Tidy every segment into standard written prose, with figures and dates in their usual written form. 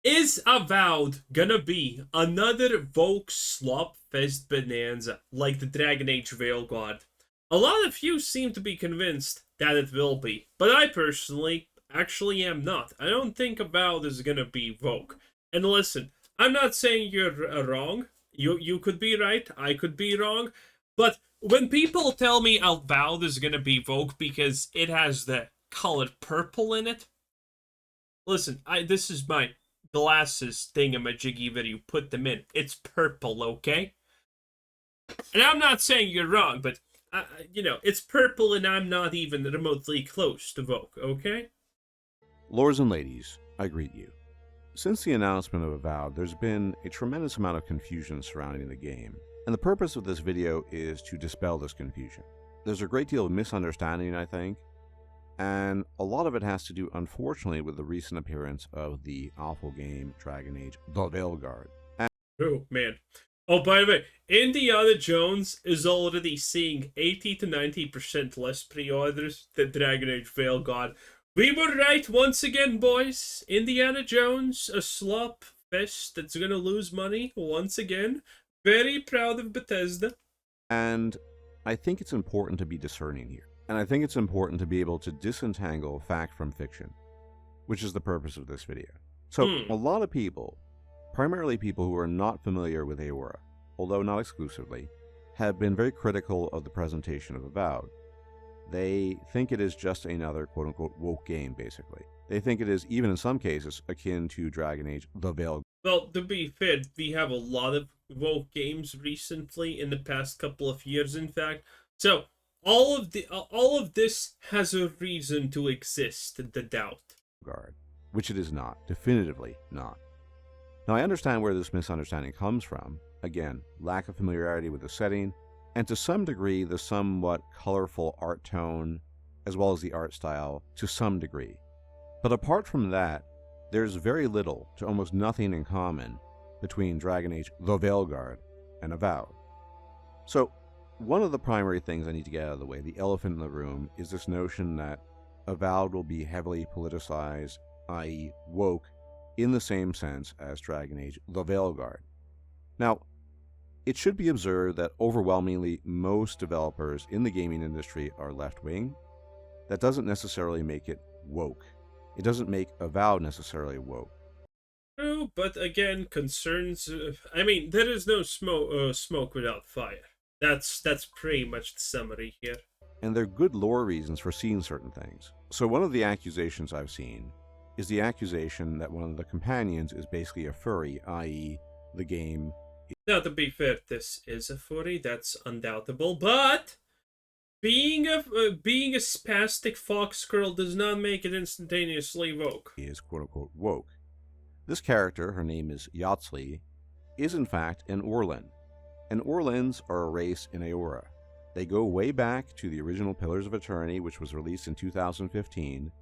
Is Avowed gonna be another Vogue slop fest bonanza like the Dragon Age Veilguard? A lot of you seem to be convinced that it will be, but I personally actually am not. I don't think Avowed is gonna be Vogue. And listen, I'm not saying you're wrong. You could be right. I could be wrong. But when people tell me Avowed is gonna be Vogue because it has the color purple in it, listen, this is my glasses thingamajiggy where you put them in. It's purple, okay? And I'm not saying you're wrong, but it's purple, and I'm not even remotely close to Vogue, okay? Lords and ladies, I greet you. Since the announcement of Avowed, there's been a tremendous amount of confusion surrounding the game, and the purpose of this video is to dispel this confusion. There's a great deal of misunderstanding, I think, and a lot of it has to do, unfortunately, with the recent appearance of the awful game Dragon Age: The Veilguard. Oh, man. Oh, by the way, Indiana Jones is already seeing 80 to 90% less pre-orders than Dragon Age Veilguard. We were right once again, boys. Indiana Jones, a slop fest that's gonna lose money once again. Very proud of Bethesda. And I think it's important to be discerning here. And I think it's important to be able to disentangle fact from fiction, which is the purpose of this video. So a lot of people, primarily people who are not familiar with Aora, although not exclusively, have been very critical of the presentation of Avowed. They think it is just another quote-unquote woke game, basically. They think it is, even in some cases, akin to Dragon Age: The Veilguard. Well, to be fair, we have a lot of woke games recently, in the past couple of years, in fact. So, all of this has a reason to exist, the doubt. Which it is not, definitively not. Now, I understand where this misunderstanding comes from. Again, lack of familiarity with the setting, and to some degree, the somewhat colorful art tone, as well as the art style, to some degree. But apart from that, there's very little to almost nothing in common between Dragon Age: The Veilguard and Avowed. So, one of the primary things I need to get out of the way, the elephant in the room, is this notion that Avowed will be heavily politicized, i.e. woke, in the same sense as Dragon Age: The Veilguard. Now, it should be observed that overwhelmingly most developers in the gaming industry are left-wing. That doesn't necessarily make it woke. It doesn't make Avowed necessarily woke. True, but again, concerns... there is no smoke without fire. That's pretty much the summary here. And there are good lore reasons for seeing certain things. So one of the accusations I've seen is the accusation that one of the companions is basically a furry, i.e. the game... Now, to be fair, this is a furry, that's undoubtable, but being a spastic fox girl does not make it instantaneously woke. Is quote-unquote woke. This character, her name is Yatsli, is in fact an Orlan. And Orlans are a race in Aora. They go way back to the original Pillars of Eternity, which was released in 2015,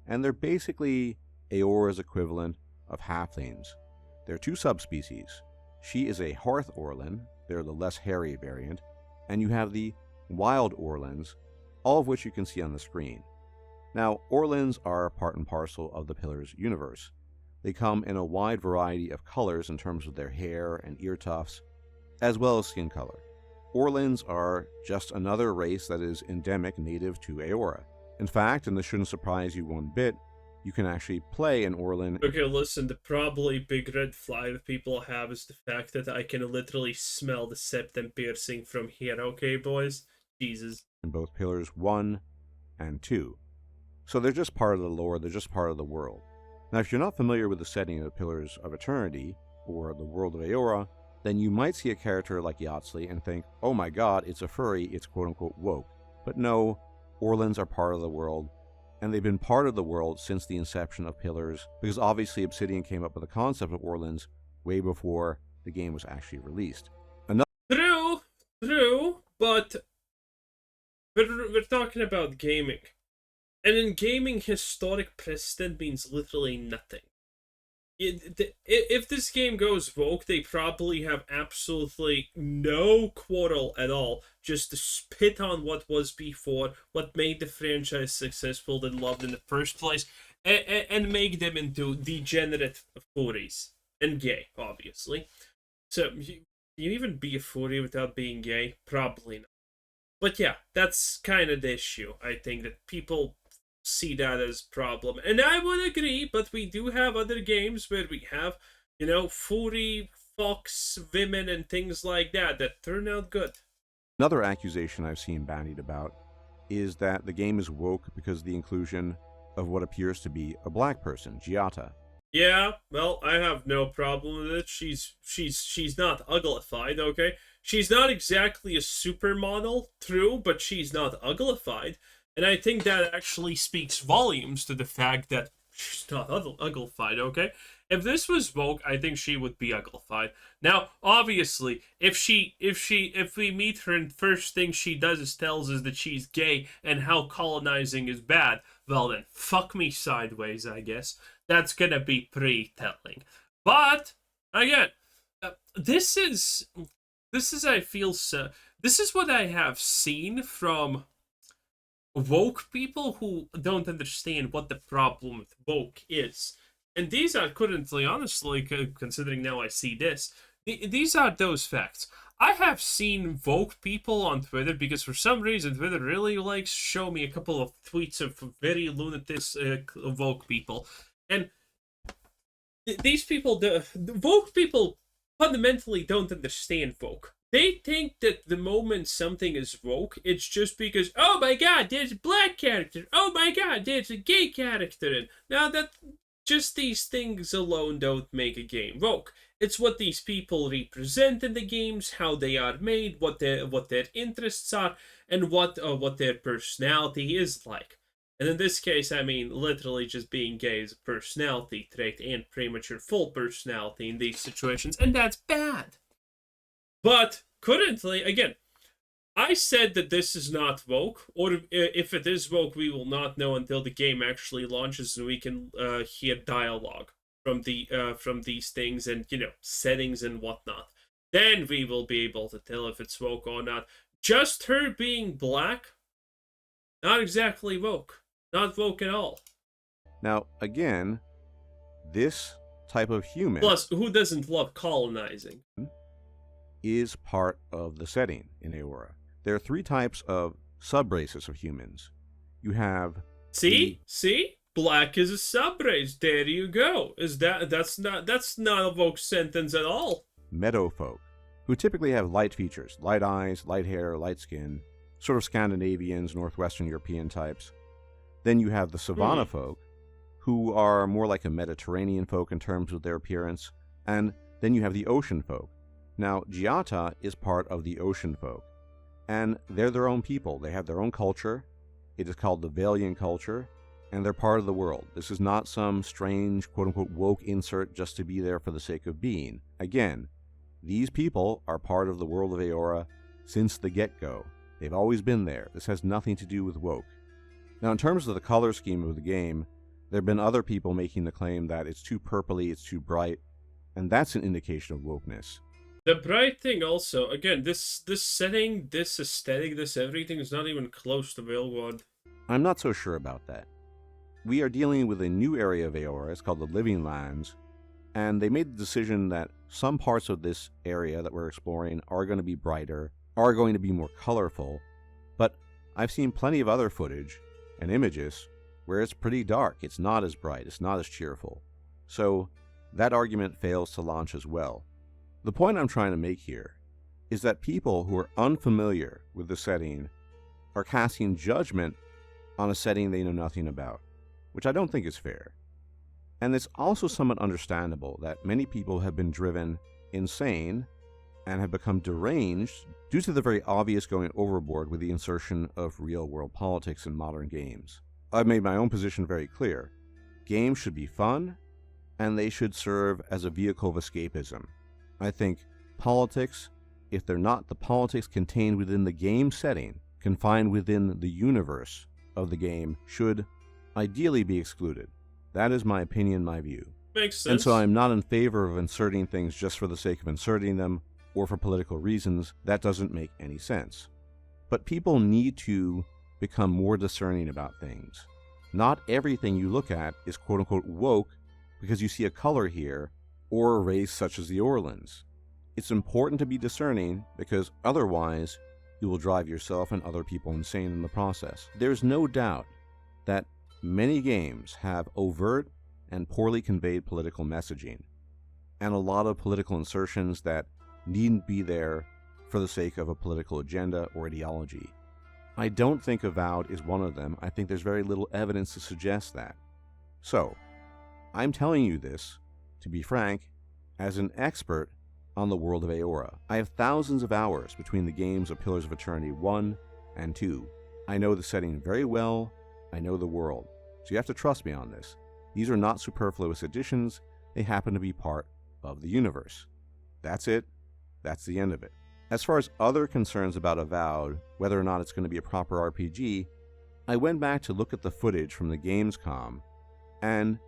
and they're basically Aora's equivalent of halflings. There are two subspecies. She is a Hearth Orlan, they're the less hairy variant, and you have the Wild Orlans, all of which you can see on the screen. Now, Orlans are part and parcel of the Pillars universe. They come in a wide variety of colors in terms of their hair and ear tufts, as well as skin color. Orlans are just another race that is endemic native to Aora. In fact, and this shouldn't surprise you one bit, you can actually play an Orlan. Okay, listen, the probably big red flag that people have is the fact that I can literally smell the septum piercing from here, okay, boys? Jesus. In both Pillars 1 and 2. So they're just part of the lore, they're just part of the world. Now, if you're not familiar with the setting of the Pillars of Eternity, or the world of Aora, then you might see a character like Yatsli and think, oh my god, it's a furry, it's quote-unquote woke. But no, Orlans are part of the world, and they've been part of the world since the inception of Pillars, because obviously Obsidian came up with the concept of Orlans way before the game was actually released. True, but we're talking about gaming. And in gaming, historic precedent means literally nothing. If this game goes woke, they probably have absolutely no quarrel at all just to spit on what was before, what made the franchise successful and loved in the first place, and make them into degenerate furries and gay, obviously. So you even be a furry without being gay? Probably not. But yeah, that's kind of the issue. I think that people see that as problem, and I would agree. But we do have other games where we have, furry fox women and things like that turn out good. Another accusation I've seen bandied about is that the game is woke because of the inclusion of what appears to be a black person, Giata. Yeah, well, I have no problem with it. She's not uglified, okay? She's not exactly a supermodel, true, but she's not uglified. And I think that actually speaks volumes to the fact that she's not uglified, okay? If this was woke, I think she would be uglified. Now, obviously, if we meet her and first thing she does is tells us that she's gay and how colonizing is bad, well then, fuck me sideways, I guess. That's gonna be pretty telling. But again, this is I feel so. This is what I have seen from woke people who don't understand what the problem with woke is. And these are currently, honestly, considering now I see this, these are those facts. I have seen woke people on Twitter because for some reason Twitter really likes show me a couple of tweets of very lunatic woke people. And these people, the woke people fundamentally don't understand woke. They think that the moment something is woke, it's just because, oh my god, there's a black character. Oh my god, there's a gay character. And now that just these things alone don't make a game woke. It's what these people represent in the games, how they are made, what their interests are, and what their personality is like. And in this case, I mean literally just being gay is a personality trait and pretty much your full personality in these situations, and that's bad. But currently, again, I said that this is not woke, or if it is woke, we will not know until the game actually launches and we can hear dialogue from these things and settings and whatnot. Then we will be able to tell if it's woke or not. Just her being black, not exactly woke, not woke at all. Now, again, this type of human. Plus, who doesn't love colonizing? Is part of the setting in Aora. There are 3 types of subraces of humans. You have See? Black is a subrace. There you go. That's not a woke sentence at all. Meadow folk, who typically have light features, light eyes, light hair, light skin, sort of Scandinavians, Northwestern European types. Then you have the savanna folk, who are more like a Mediterranean folk in terms of their appearance. And then you have the ocean folk. Now, Giata is part of the ocean folk, and they're their own people. They have their own culture. It is called the Veilguard culture, and they're part of the world. This is not some strange, quote-unquote, woke insert just to be there for the sake of being. Again, these people are part of the world of Aora since the get-go. They've always been there. This has nothing to do with woke. Now, in terms of the color scheme of the game, there have been other people making the claim that it's too purpley, it's too bright, and that's an indication of wokeness. The bright thing also, again, this setting, this aesthetic, this everything is not even close to Veilguard. I'm not so sure about that. We are dealing with a new area of Aora, it's called the Living Lands, and they made the decision that some parts of this area that we're exploring are going to be brighter, are going to be more colorful, but I've seen plenty of other footage and images where it's pretty dark, it's not as bright, it's not as cheerful. So that argument fails to launch as well. The point I'm trying to make here is that people who are unfamiliar with the setting are casting judgment on a setting they know nothing about, which I don't think is fair. And it's also somewhat understandable that many people have been driven insane and have become deranged due to the very obvious going overboard with the insertion of real-world politics in modern games. I've made my own position very clear. Games should be fun, and they should serve as a vehicle of escapism. I think politics, if they're not the politics contained within the game setting, confined within the universe of the game, should ideally be excluded. That is my opinion, my view. Makes sense. And so I'm not in favor of inserting things just for the sake of inserting them, or for political reasons. That doesn't make any sense. But people need to become more discerning about things. Not everything you look at is quote-unquote woke because you see a color here or a race such as the Orans. It's important to be discerning because otherwise you will drive yourself and other people insane in the process. There's no doubt that many games have overt and poorly conveyed political messaging, and a lot of political insertions that needn't be there for the sake of a political agenda or ideology. I don't think Avowed is one of them. I think there's very little evidence to suggest that. So, I'm telling you this, to be frank, as an expert on the world of Eora. I have thousands of hours between the games of Pillars of Eternity 1 and 2. I know the setting very well, I know the world, so you have to trust me on this. These are not superfluous additions, they happen to be part of the universe. That's it, that's the end of it. As far as other concerns about Avowed, whether or not it's going to be a proper RPG, I went back to look at the footage from the Gamescom, and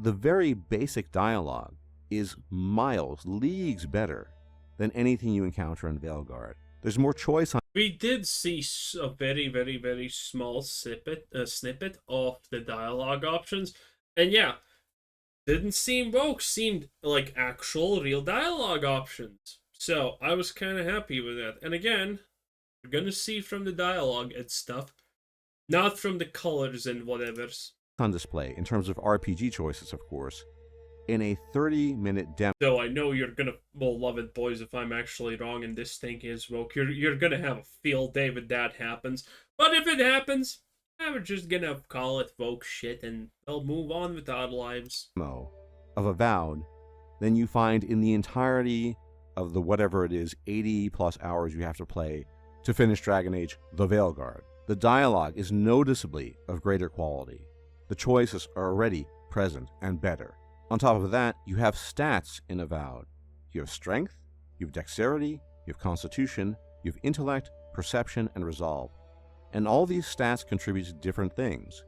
the very basic dialogue is miles, leagues better than anything you encounter in Veilguard. There's more choice on. We did see a very, very, very small snippet of the dialogue options, and yeah, didn't seem woke, seemed like actual real dialogue options. So I was kind of happy with that. And again, you're gonna see from the dialogue and stuff, not from the colors and whatever's on display in terms of RPG choices, of course, in a 30-minute demo. So I know you're gonna love it, boys, if I'm actually wrong and this thing is woke. You're gonna have a field day when that happens. But if it happens, we're just gonna call it woke shit and they'll move on with our lives. Of Avowed than you find in the entirety of the whatever it is 80 plus hours you have to play to finish Dragon Age The Veilguard. The dialogue is noticeably of greater quality. The choices are already present and better. On top of that, you have stats in Avowed. You have strength, you have dexterity, you have constitution, you have intellect, perception, and resolve. And all these stats contribute to different things.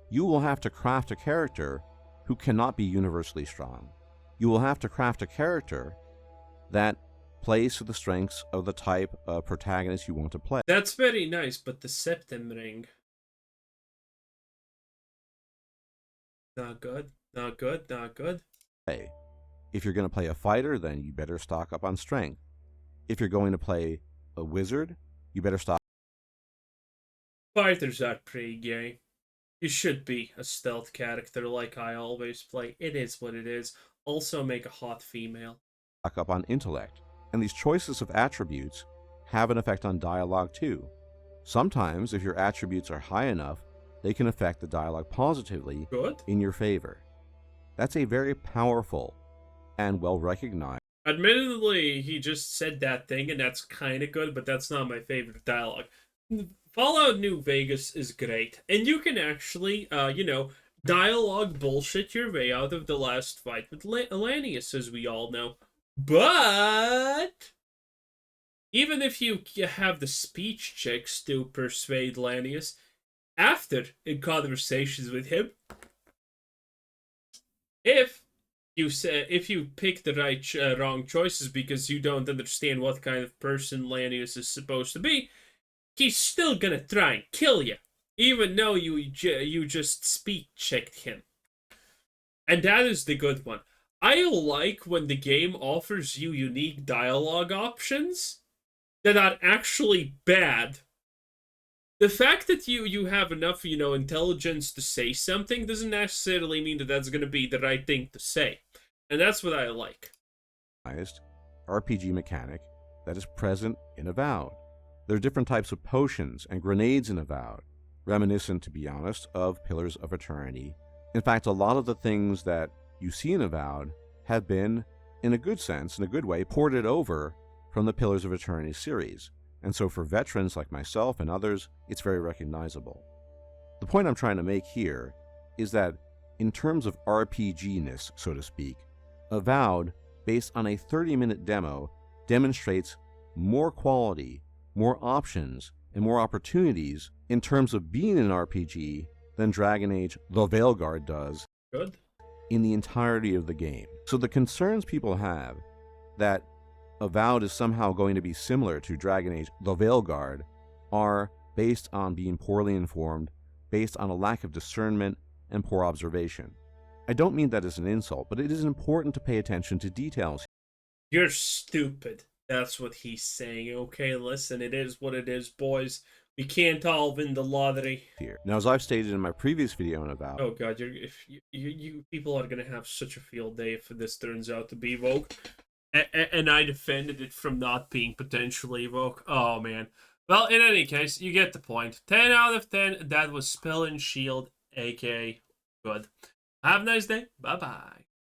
You will have to craft a character who cannot be universally strong. You will have to craft a character that plays to the strengths of the type of protagonist you want to play. That's very nice, but the septum ring. Not good, not good, not good. Hey, if you're going to play a fighter, then you better stock up on strength. If you're going to play a wizard, you better stock. Fighters are pretty gay. You should be a stealth character like I always play. It is what it is. Also make a hot female. Up on intellect, and these choices of attributes have an effect on dialogue too. Sometimes, if your attributes are high enough, they can affect the dialogue positively in your favor. That's a very powerful and well-recognized. Admittedly, he just said that thing, and that's kind of good, but that's not my favorite dialogue. Fallout New Vegas is great, and you can actually, dialogue bullshit your way out of the last fight with Elanius, as we all know. But even if you have the speech checks to persuade Lanius, after in conversations with him, if you pick the wrong choices because you don't understand what kind of person Lanius is supposed to be, he's still gonna try and kill you, even though you just speech checked him. And that is the good one. I like when the game offers you unique dialogue options that are actually bad. The fact that you have enough, intelligence to say something doesn't necessarily mean that that's going to be the right thing to say. And that's what I like. RPG mechanic that is present in Avowed. There are different types of potions and grenades in Avowed, reminiscent, to be honest, of Pillars of Eternity. In fact, a lot of the things that you see in Avowed have been, in a good sense, in a good way, ported over from the Pillars of Eternity series. And so for veterans like myself and others, it's very recognizable. The point I'm trying to make here is that in terms of RPG-ness, so to speak, Avowed, based on a 30-minute demo, demonstrates more quality, more options, and more opportunities in terms of being an RPG than Dragon Age The Veilguard does. Good. In the entirety of the game. So the concerns people have that Avowed is somehow going to be similar to Dragon Age The Veilguard are based on being poorly informed based on a lack of discernment and poor observation. I don't mean that as an insult, but it is important to pay attention to details. You're stupid. That's what he's saying. Okay, listen, it is what it is, boys. We can't all win the lottery. Here. Now, as I've stated in my previous video on Avowed, oh god, you people are gonna have such a field day if this turns out to be Evoke. And I defended it from not being potentially Evoke. Oh man. Well, in any case, you get the point. 10 out of 10. That was Spell and Shield, aka good. Have a nice day. Bye bye.